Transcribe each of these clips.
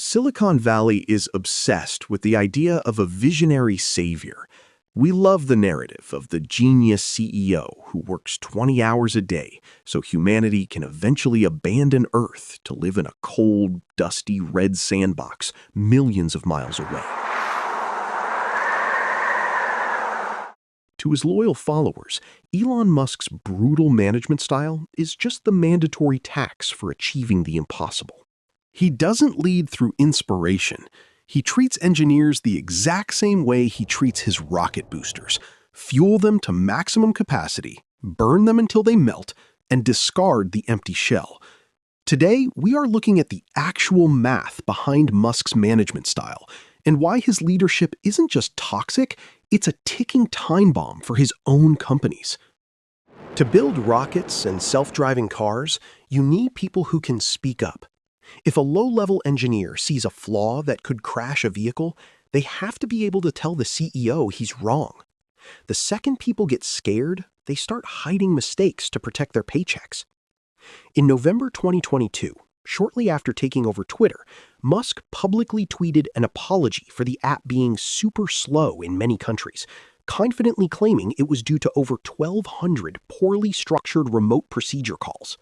Silicon Valley is obsessed with the idea of a visionary savior. We love the narrative of the genius CEO who works 20 hours a day so humanity can eventually abandon Earth to live in a cold, dusty red sandbox millions of miles away. To his loyal followers, Elon Musk's brutal management style is just the mandatory tax for achieving the impossible. He doesn't lead through inspiration. He treats engineers the exact same way he treats his rocket boosters. Fuel them to maximum capacity, burn them until they melt, and discard the empty shell. Today, we are looking at the actual math behind Musk's management style and why his leadership isn't just toxic, it's a ticking time bomb for his own companies. To build rockets and self-driving cars, you need people who can speak up. If a low-level engineer sees a flaw that could crash a vehicle, they have to be able to tell the CEO he's wrong. The second people get scared, they start hiding mistakes to protect their paychecks. In November 2022, shortly after taking over Twitter, Musk publicly tweeted an apology for the app being super slow in many countries, confidently claiming it was due to over 1,200 poorly structured remote procedure calls.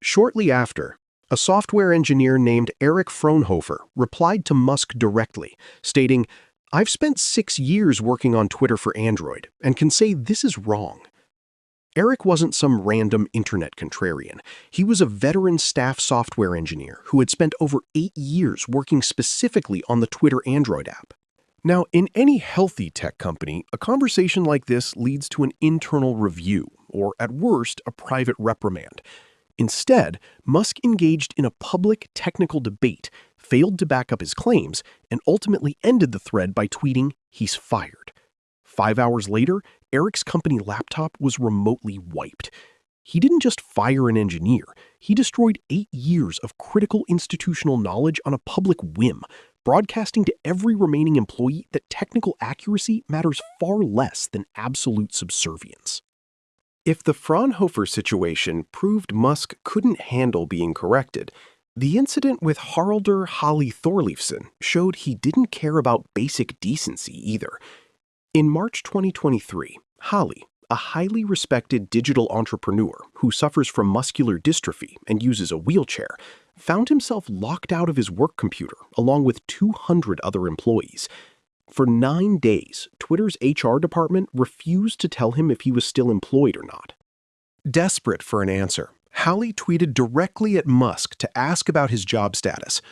Shortly after, a software engineer named Eric Fraunhofer replied to Musk directly, stating, "I've spent 6 years working on Twitter for Android and can say this is wrong." Eric wasn't some random internet contrarian. He was a veteran staff software engineer who had spent over 8 years working specifically on the Twitter Android app. Now, in any healthy tech company, a conversation like this leads to an internal review, or at worst, a private reprimand. Instead, Musk engaged in a public technical debate, failed to back up his claims, and ultimately ended the thread by tweeting, "He's fired." 5 hours later, Eric's company laptop was remotely wiped. He didn't just fire an engineer, he destroyed 8 years of critical institutional knowledge on a public whim, broadcasting to every remaining employee that technical accuracy matters far less than absolute subservience. If the Fraunhofer situation proved Musk couldn't handle being corrected, the incident with Haraldur Halli Thorleifsson showed he didn't care about basic decency either. In March 2023, Halli, a highly respected digital entrepreneur who suffers from muscular dystrophy and uses a wheelchair, found himself locked out of his work computer along with 200 other employees. For 9 days, Twitter's HR department refused to tell him if he was still employed or not. Desperate for an answer, Halli tweeted directly at Musk to ask about his job status.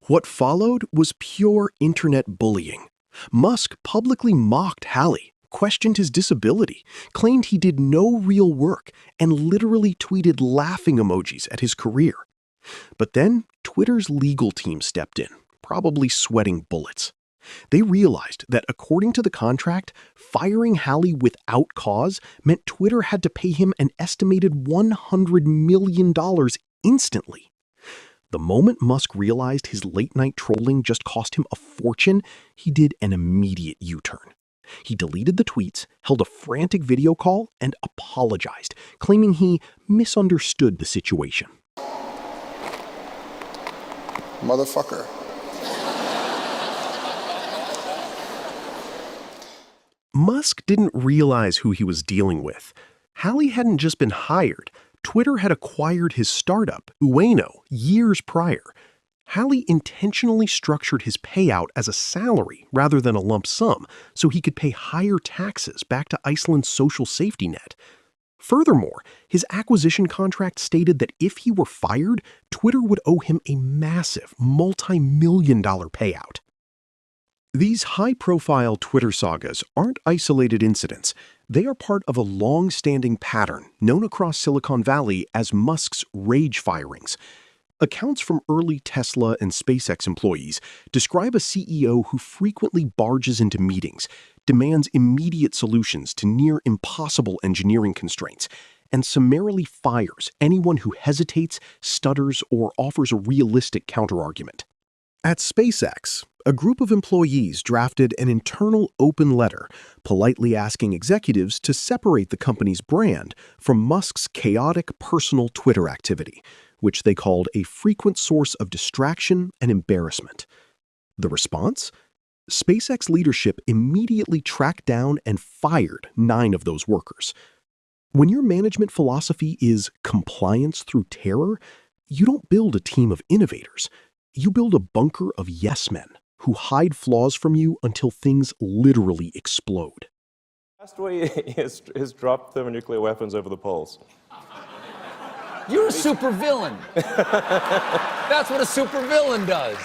What followed was pure internet bullying. Musk publicly mocked Halli, questioned his disability, claimed he did no real work, and literally tweeted laughing emojis at his career. But then, Twitter's legal team stepped in, probably sweating bullets. They realized that according to the contract, firing Halli without cause meant Twitter had to pay him an estimated $100 million instantly. The moment Musk realized his late-night trolling just cost him a fortune, he did an immediate U-turn. He deleted the tweets, held a frantic video call, and apologized, claiming he misunderstood the situation. Motherfucker. Musk didn't realize who he was dealing with. Halli hadn't just been hired. Twitter had acquired his startup, Ueno, years prior. Halli intentionally structured his payout as a salary rather than a lump sum so he could pay higher taxes back to Iceland's social safety net. Furthermore, his acquisition contract stated that if he were fired, Twitter would owe him a massive multi-million-dollar payout. These high-profile Twitter sagas aren't isolated incidents. They are part of a long-standing pattern known across Silicon Valley as Musk's rage firings. Accounts from early Tesla and SpaceX employees describe a CEO who frequently barges into meetings, demands immediate solutions to near-impossible engineering constraints, and summarily fires anyone who hesitates, stutters, or offers a realistic counterargument. At SpaceX, a group of employees drafted an internal open letter politely asking executives to separate the company's brand from Musk's chaotic personal Twitter activity, which they called a frequent source of distraction and embarrassment. The response? SpaceX leadership immediately tracked down and fired 9 of those workers. When your management philosophy is compliance through terror, you don't build a team of innovators. You build a bunker of yes men who hide flaws from you until things literally explode. Last way is drop thermonuclear weapons over the poles. You're a supervillain. That's what a supervillain does.